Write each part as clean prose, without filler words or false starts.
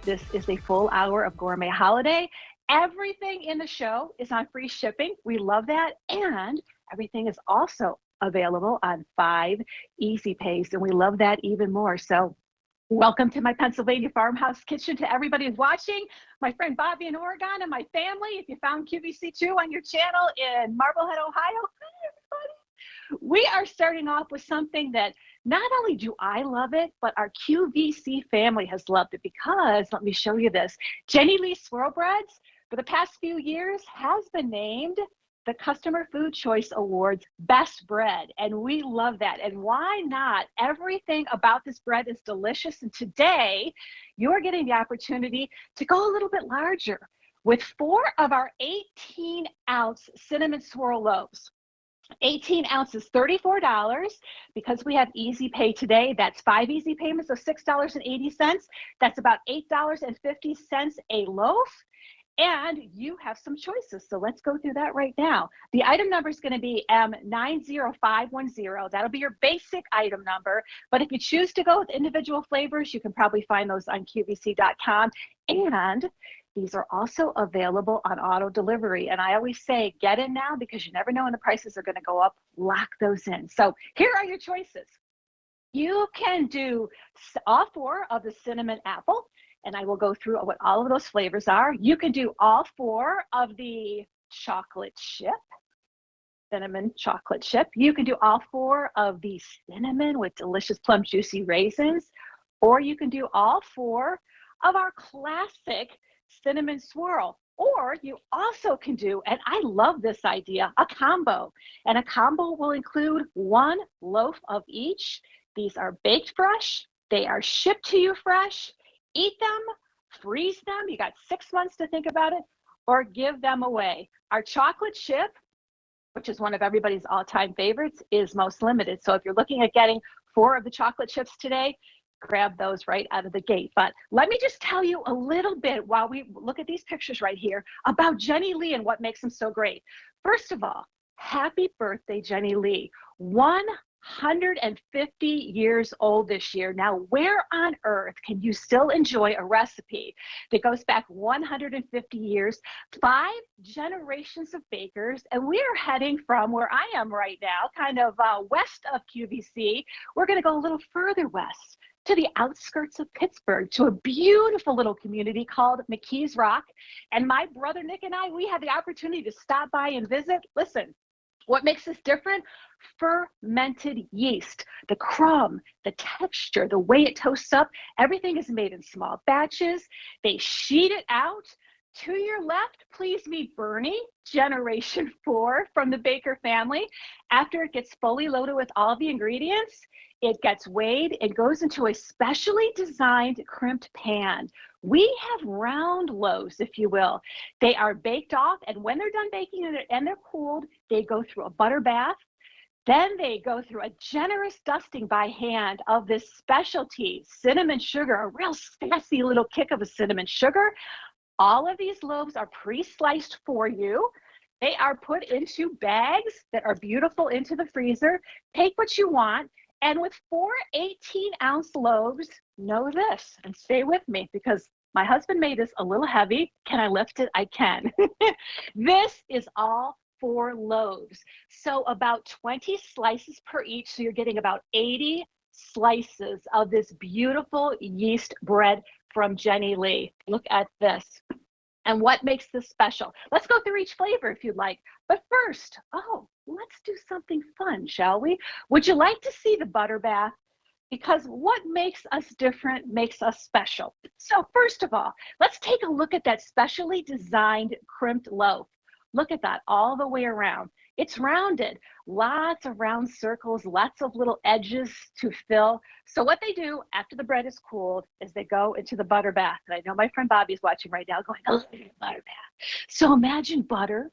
This is a full hour of gourmet holiday. Everything in the show is on free shipping. We love that. And everything is also available on 5 easy pays. And we love that even more. So welcome to my Pennsylvania farmhouse kitchen to everybody who's watching. My friend Bobby in Oregon and my family. If you found QVC2 on your channel in Marblehead, Ohio, hi everybody. We are starting off with something that not only do I love it, but our QVC family has loved it because, let me show you this, Jenny Lee Swirl Breads for the past few years has been named the Customer Food Choice Awards Best Bread, and we love that. And why not? Everything about this bread is delicious, and today you're getting the opportunity to go a little bit larger with 4 of our 18-ounce cinnamon swirl loaves. 18 ounces, $34, because we have easy pay today. That's 5 easy payments of $6.80. That's about $8.50 a loaf. And you have some choices. So let's go through that right now. The item number is going to be M90510. That'll be your basic item number. But if you choose to go with individual flavors, you can probably find those on QVC.com. And these are also available on auto delivery. And I always say, get in now because you never know when the prices are going to go up. Lock those in. So here are your choices. You can do all 4 of the cinnamon apple, and I will go through what all of those flavors are. You can do all 4 of the chocolate chip, cinnamon chocolate chip. You can do all 4 of the cinnamon with delicious plum juicy raisins, or you can do all 4 of our classic cinnamon swirl. Or you also can do, and I love this idea, a combo. And a combo will include 1 loaf of each. These are baked fresh. They are shipped to you fresh. Eat them, freeze them. You got 6 months to think about it, or give them away. Our chocolate chip, which is one of everybody's all-time favorites, is most limited. So if you're looking at getting 4 of the chocolate chips today, grab those right out of the gate. But let me just tell you a little bit while we look at these pictures right here about Jenny Lee and what makes them so great. First of all, happy birthday, Jenny Lee. 150 years old this year. Now, where on earth can you still enjoy a recipe that goes back 150 years, 5 generations of bakers, and we are heading from where I am right now, kind of west of QVC. We're going to go a little further west to the outskirts of Pittsburgh, to a beautiful little community called McKees Rock. And my brother Nick and I, we had the opportunity to stop by and visit. Listen, what makes this different? Fermented yeast, the crumb, the texture, the way it toasts up, everything is made in small batches. They sheet it out. To your left, please meet Bernie, generation 4 from the Baker family. After it gets fully loaded with all the ingredients, it gets weighed and goes into a specially designed crimped pan. We have round loaves, if you will. They are baked off, and when they're done baking and they're cooled, they go through a butter bath. Then they go through a generous dusting by hand of this specialty cinnamon sugar, a real sassy little kick of a cinnamon sugar. All of these loaves are pre-sliced for you. They are put into bags that are beautiful into the freezer. Take what you want. And with 4 18-ounce loaves, know this, and stay with me because my husband made this a little heavy. Can I lift it? I can. This is all 4 loaves. So about 20 slices per each. So you're getting about 80 slices of this beautiful yeast bread from Jenny Lee. Look at this. And what makes this special? Let's go through each flavor if you'd like. But first, let's do something fun, shall we? Would you like to see the butter bath? Because what makes us different makes us special. So first of all, let's take a look at that specially designed crimped loaf. Look at that all the way around. It's rounded, lots of round circles, lots of little edges to fill. So what they do after the bread is cooled is they go into the butter bath. And I know my friend Bobby is watching right now going, oh, butter bath. So imagine butter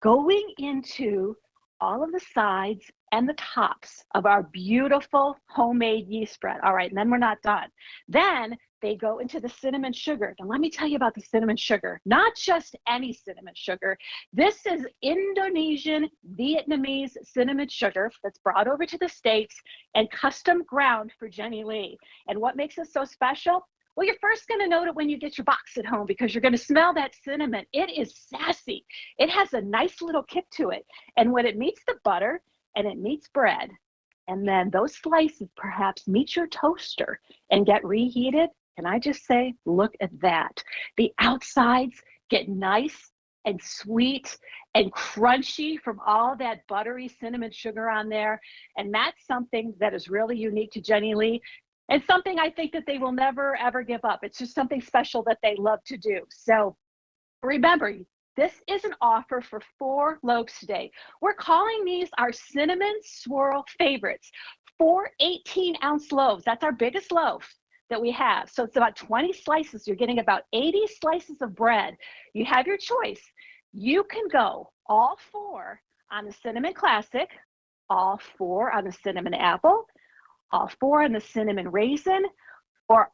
going into all of the sides and the tops of our beautiful homemade yeast bread. All right, and then we're not done. Then they go into the cinnamon sugar. Now let me tell you about the cinnamon sugar, not just any cinnamon sugar. This is Indonesian, Vietnamese cinnamon sugar that's brought over to the States and custom ground for Jenny Lee. And what makes it so special? Well, you're first going to note it when you get your box at home because you're going to smell that cinnamon. It is sassy. It has a nice little kick to it. And when it meets the butter and it meets bread, and then those slices perhaps meet your toaster and get reheated, can I just say, look at that. The outsides get nice and sweet and crunchy from all that buttery cinnamon sugar on there. And that's something that is really unique to Jenny Lee and something I think that they will never, ever give up. It's just something special that they love to do. So remember, this is an offer for 4 loaves today. We're calling these our cinnamon swirl favorites. 4 18-ounce loaves. That's our biggest loaf that we have. So it's about 20 slices. You're getting about 80 slices of bread. You have your choice. You can go all 4 on the cinnamon classic, all 4 on the cinnamon apple, all 4 on the cinnamon raisin, or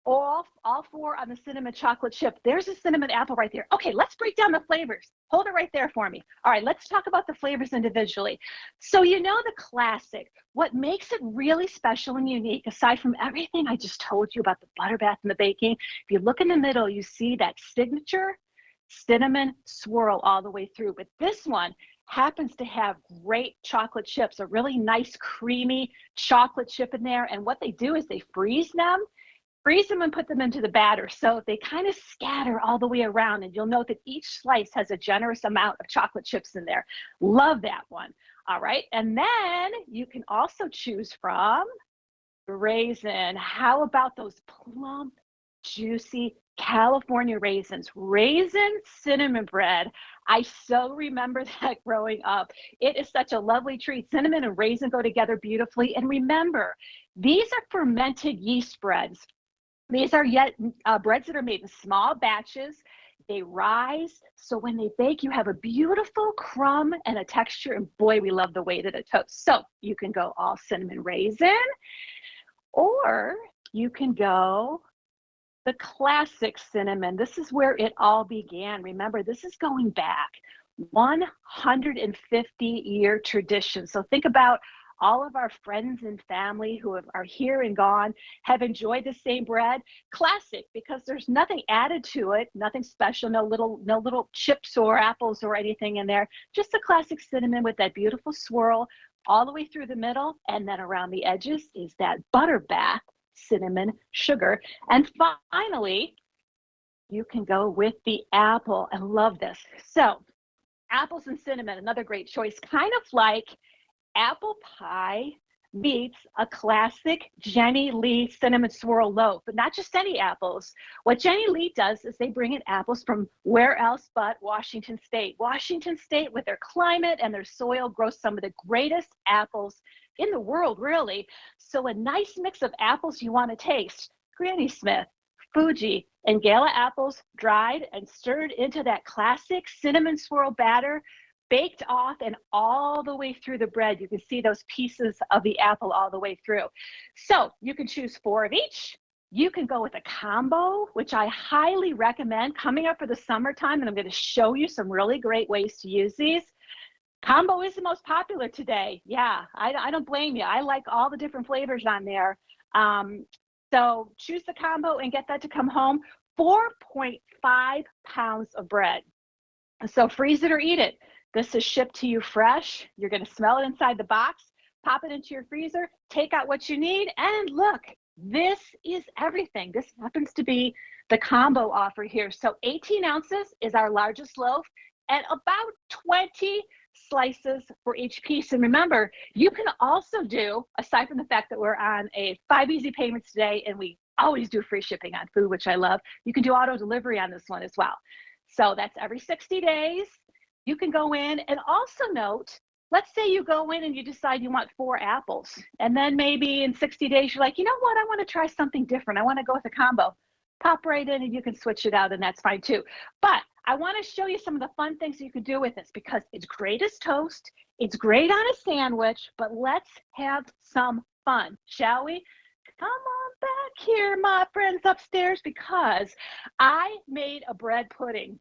all 4 on the cinnamon chocolate chip. There's a cinnamon apple right there. Okay, let's break down the flavors. Hold it right there for me. All right, let's talk about the flavors individually. So you know the classic. What makes it really special and unique, aside from everything I just told you about the butter bath and the baking, if you look in the middle, you see that signature cinnamon swirl all the way through. But this one happens to have great chocolate chips, a really nice creamy chocolate chip in there. And what they do is they freeze them and put them into the batter. So they kind of scatter all the way around, and you'll note that each slice has a generous amount of chocolate chips in there. Love that one. All right. And then you can also choose from raisin. How about those plump, juicy California raisins? Raisin cinnamon bread. I so remember that growing up. It is such a lovely treat. Cinnamon and raisin go together beautifully. And remember, these are fermented yeast breads. These are breads that are made in small batches. They rise, so when they bake, you have a beautiful crumb and a texture, and boy, we love the way that it toasts. So you can go all cinnamon raisin, or you can go the classic cinnamon. This is where it all began. Remember, this is going back 150-year tradition. So think about all of our friends and family who are here and gone have enjoyed the same bread. Classic, because there's nothing added to it, nothing special, no little chips or apples or anything in there. Just a classic cinnamon with that beautiful swirl all the way through the middle, and then around the edges is that butter bath cinnamon sugar. And finally, you can go with the apple. I love this. So apples and cinnamon, another great choice, kind of like apple pie meets a classic Jenny Lee cinnamon swirl loaf, but not just any apples. What Jenny Lee does is they bring in apples from where else but Washington State. Washington State, with their climate and their soil, grows some of the greatest apples in the world, really. So a nice mix of apples you want to taste: Granny Smith, Fuji, and Gala apples, dried and stirred into that classic cinnamon swirl batter, baked off and all the way through the bread. You can see those pieces of the apple all the way through. So you can choose 4 of each. You can go with a combo, which I highly recommend coming up for the summertime, and I'm going to show you some really great ways to use these. Combo is the most popular today. Yeah, I don't blame you. I like all the different flavors on there. So choose the combo and get that to come home. 4.5 pounds of bread. So freeze it or eat it. This is shipped to you fresh. You're going to smell it inside the box, pop it into your freezer, take out what you need, and look, this is everything. This happens to be the combo offer here. So 18 ounces is our largest loaf, and about 20 slices for each piece. And remember, you can also do, aside from the fact that we're on a 5 easy payments today, and we always do free shipping on food, which I love, you can do auto delivery on this one as well. So that's every 60 days. You can go in, and also note, let's say you go in and you decide you want 4 apples, and then maybe in 60 days you're like, you know what, I want to try something different. I want to go with a combo. Pop right in and you can switch it out, and that's fine too. But I want to show you some of the fun things you can do with this, because it's great as toast, it's great on a sandwich, but let's have some fun, shall we? Come on back here, my friends upstairs, because I made a bread pudding.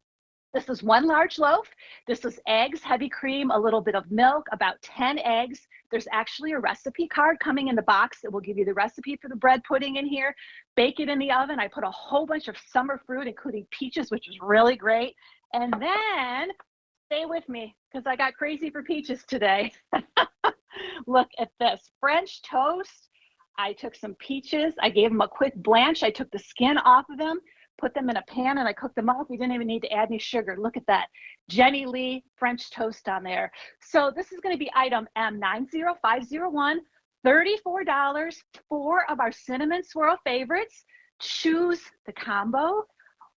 This is 1 large loaf. This is eggs, heavy cream, a little bit of milk, about 10 eggs. There's actually a recipe card coming in the box that will give you the recipe for the bread pudding in here. Bake it in the oven. I put a whole bunch of summer fruit, including peaches, which is really great. And then, stay with me, because I got crazy for peaches today. Look at this, French toast. I took some peaches. I gave them a quick blanch. I took the skin off of them, put them in a pan, and I cooked them up. We didn't even need to add any sugar. Look at that. Jenny Lee French toast on there. So this is going to be item M90501, $34, 4 of our cinnamon swirl favorites. Choose the combo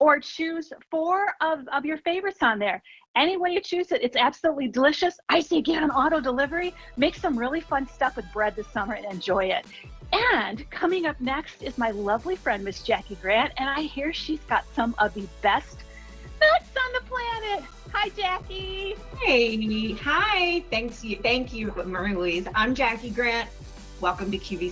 or choose 4 of your favorites on there. Any way you choose it, it's absolutely delicious. I say get on auto delivery. Make some really fun stuff with bread this summer and enjoy it. And coming up next is my lovely friend, Miss Jackie Grant, and I hear she's got some of the best nuts on the planet. Hi, Jackie. Hey, hi. Thank you, Marie Louise. I'm Jackie Grant. Welcome to QVC.